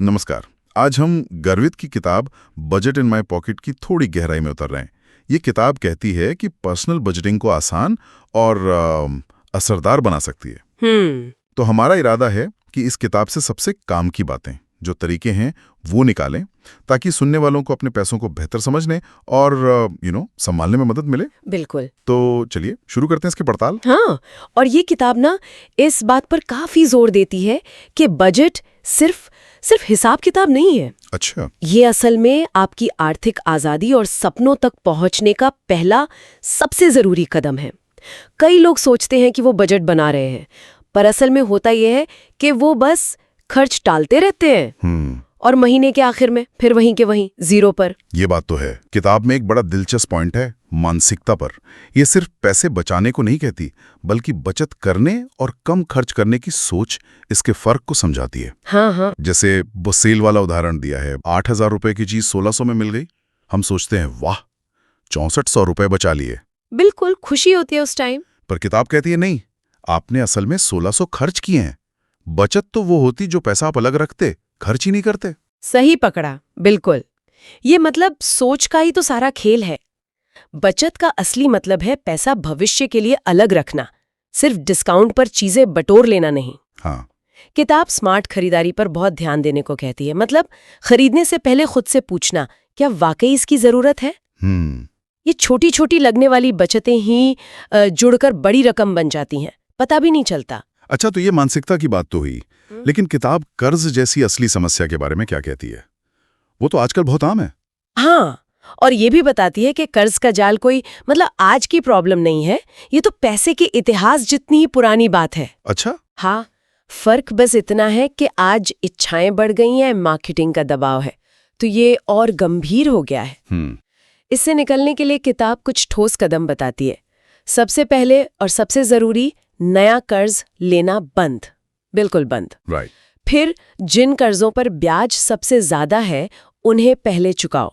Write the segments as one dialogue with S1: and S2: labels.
S1: नमस्कार। आज हम गर्वित की किताब बजट इन माय पॉकेट की थोड़ी गहराई में उतर रहे हैं। ये किताब कहती है कि पर्सनल बजटिंग को आसान और असरदार बना सकती है। तो हमारा इरादा है कि इस किताब से सबसे काम की बातें, जो तरीके हैं, वो निकालें ताकि सुनने वालों को अपने पैसों को बेहतर समझने और संभालने में मदद मिले।
S2: बिल्कुल।
S1: तो चलिए शुरू करते हैं इसकी पड़ताल।
S2: हाँ, और ये किताब ना इस बात पर काफी जोर देती है कि बजट सिर्फ हिसाब किताब नहीं है।
S1: अच्छा।
S2: ये असल में आपकी आर्थिक आजादी और सपनों तक पहुंचने का पहला सबसे जरूरी कदम है। कई लोग सोचते हैं कि वो बजट बना रहे हैं, पर असल में होता यह है कि वो बस खर्च टालते रहते हैं और महीने के आखिर में फिर वहीं के वहीं जीरो पर।
S1: ये बात तो है। किताब में एक बड़ा दिलचस्प पॉइंट है मानसिकता पर। ये सिर्फ पैसे बचाने को नहीं कहती, बल्कि बचत करने और कम खर्च करने की सोच, इसके फर्क को समझाती है।
S2: हाँ।
S1: जैसे वो सेल वाला उदाहरण दिया है, 8,000 रुपए की चीज 1,600 में मिल गई। हम सोचते हैं वाह, 6400 रुपए बचा लिए।
S2: बिल्कुल खुशी होती है उस टाइम।
S1: पर किताब कहती है नहीं, आपने असल में 1,600 खर्च किए हैं। बचत तो वो होती जो पैसा आप अलग रखते, खर्च ही नहीं करते।
S2: सही पकड़ा, बिल्कुल। ये मतलब सोच का ही तो सारा खेल है। बचत का असली मतलब है पैसा भविष्य के लिए अलग रखना, सिर्फ डिस्काउंट पर चीजें बटोर लेना नहीं।
S1: हाँ।
S2: किताब स्मार्ट खरीदारी पर बहुत ध्यान देने को कहती है। मतलब खरीदने से पहले खुद से पूछना, क्या वाकई इसकी जरूरत है? ये छोटी छोटी लगने वाली बचतें ही जुड़कर बड़ी रकम बन जाती हैं, पता भी नहीं चलता।
S1: अच्छा, तो ये मानसिकता की बात तो हुई, लेकिन किताब कर्ज जैसी असली समस्या के बारे में क्या कहती है? वो तो आजकल बहुत आम है।
S2: हाँ, और ये भी बताती है कि कर्ज का जाल कोई आज की प्रॉब्लम नहीं है, ये तो पैसे के इतिहास जितनी ही पुरानी बात है।
S1: अच्छा।
S2: हाँ, फर्क बस इतना है कि आज इच्छाएं बढ़ गई हैं, मार्केटिंग का दबाव है, तो ये और गंभीर हो गया है। इससे निकलने के लिए किताब कुछ ठोस कदम बताती है। सबसे पहले और सबसे जरूरी, नया कर्ज लेना बंद, बिल्कुल बंद।
S1: राइट।
S2: फिर जिन कर्जों पर ब्याज सबसे ज्यादा है उन्हें पहले चुकाओ।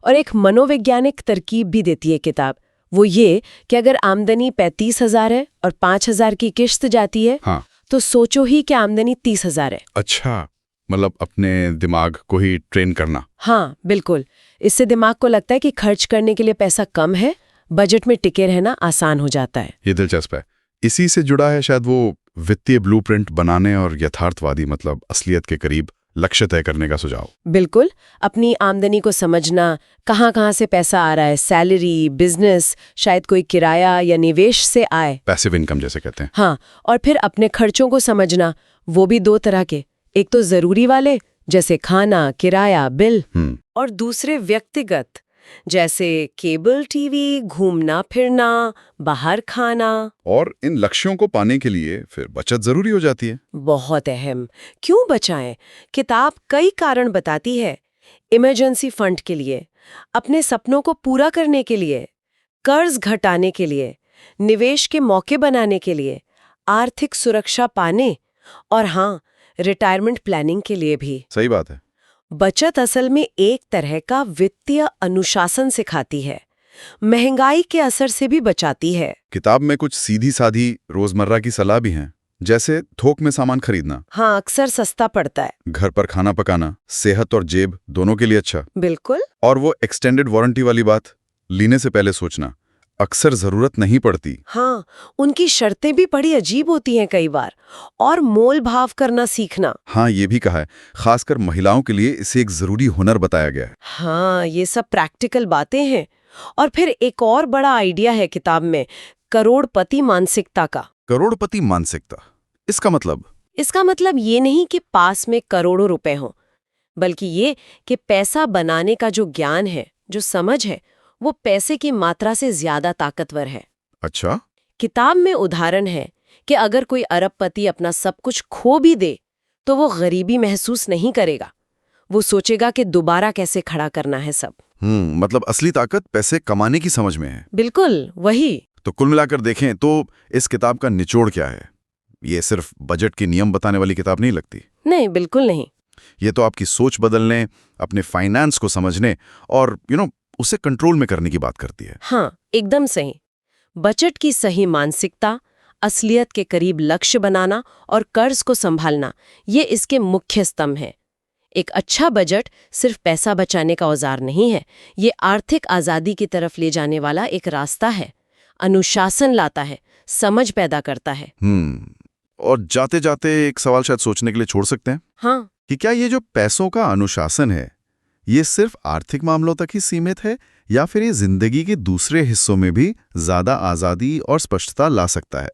S2: और एक मनोवैज्ञानिक तरकीब भी देती है किताब, वो ये कि अगर आमदनी 35,000 है और 5,000 की किश्त जाती है,
S1: हाँ।
S2: तो सोचो ही कि आमदनी 30,000 है।
S1: अच्छा, मतलब अपने दिमाग को ही ट्रेन करना।
S2: हाँ बिल्कुल। इससे दिमाग को लगता है कि खर्च करने के लिए पैसा कम है, बजट में टिके रहना आसान हो जाता है।
S1: ये दिलचस्प है। इसी से जुड़ा है शायद वो वित्तीय ब्लूप्रिंट बनाने और यथार्थवादी, मतलब असलियत के करीब लक्ष्य तय करने का सुझाव।
S2: बिल्कुल। अपनी आमदनी को समझना, कहाँ से पैसा आ रहा है, सैलरी, बिजनेस, शायद कोई किराया या निवेश से आए,
S1: पैसिव इनकम जैसे कहते हैं।
S2: हाँ, और फिर अपने खर्चों को समझना, वो भी दो तरह के, एक तो जरूरी वाले जैसे खाना, किराया, बिल, और दूसरे व्यक्तिगत जैसे केबल टीवी, घूमना फिरना, बाहर खाना।
S1: और इन लक्ष्यों को पाने के लिए फिर बचत जरूरी हो जाती है।
S2: बहुत अहम। क्यों बचाएं? किताब कई कारण बताती है। इमरजेंसी फंड के लिए, अपने सपनों को पूरा करने के लिए, कर्ज घटाने के लिए, निवेश के मौके बनाने के लिए, आर्थिक सुरक्षा पाने, और हाँ, रिटायरमेंट प्लानिंग के लिए भी।
S1: सही बात है।
S2: बचत असल में एक तरह का वित्तीय अनुशासन सिखाती है, महंगाई के असर से भी बचाती है।
S1: किताब में कुछ सीधी साधी रोजमर्रा की सलाह भी हैं, जैसे थोक में सामान खरीदना।
S2: हाँ, अक्सर सस्ता पड़ता है।
S1: घर पर खाना पकाना, सेहत और जेब दोनों के लिए अच्छा।
S2: बिल्कुल।
S1: और वो एक्सटेंडेड वारंटी वाली बात, लेने से पहले सोचना, अक्सर जरूरत नहीं पड़ती।
S2: हाँ, उनकी शर्तें भी बड़ी अजीब होती हैं कई बार। और मोल भाव करना सीखना।
S1: हाँ, ये भी कहा है, खासकर महिलाओं के लिए इसे एक जरूरी हुनर बताया गया है।
S2: हाँ, ये सब प्रैक्टिकल बातें हैं। और फिर एक और बड़ा आइडिया है किताब में, करोड़पति मानसिकता का।
S1: करोड़पति मानसिकता, इसका मतलब
S2: ये नहीं कि पास में करोड़ों रुपए हों, बल्कि ये कि पैसा बनाने का जो ज्ञान है, जो समझ है, वो पैसे की मात्रा से ज्यादा ताकतवर है।
S1: अच्छा।
S2: किताब में उदाहरण है कि अगर कोई अरबपति अपना सब कुछ खो भी दे, तो वो गरीबी महसूस नहीं करेगा। वो सोचेगा कि दोबारा कैसे खड़ा करना है सब।
S1: मतलब असली ताकत पैसे कमाने की समझ में है।
S2: बिल्कुल वही।
S1: तो कुल मिलाकर देखें तो इस किताब का निचोड़ क्या है? ये सिर्फ बजट के नियम बताने वाली किताब नहीं लगती।
S2: नहीं, बिल्कुल नहीं।
S1: ये तो आपकी सोच बदलने, अपने फाइनेंस को समझने और उसे कंट्रोल में करने की बात करती है।
S2: हाँ, एकदम सही। बजट की सही मानसिकता, असलियत के करीब लक्ष्य बनाना और कर्ज को संभालना, ये इसके मुख्य स्तंभ हैं। एक अच्छा बजट सिर्फ पैसा बचाने का औजार नहीं है, ये आर्थिक आज़ादी की तरफ ले जाने वाला एक रास्ता है, अनुशासन लाता है, समझ पैदा करता है।
S1: और जाते जाते एक सवाल शायद सोचने के लिए छोड़ सकते हैं
S2: हाँ,
S1: कि क्या ये जो पैसों का अनुशासन है, ये सिर्फ आर्थिक मामलों तक ही सीमित है या फिर ये जिंदगी के दूसरे हिस्सों में भी ज्यादा आज़ादी और स्पष्टता ला सकता है?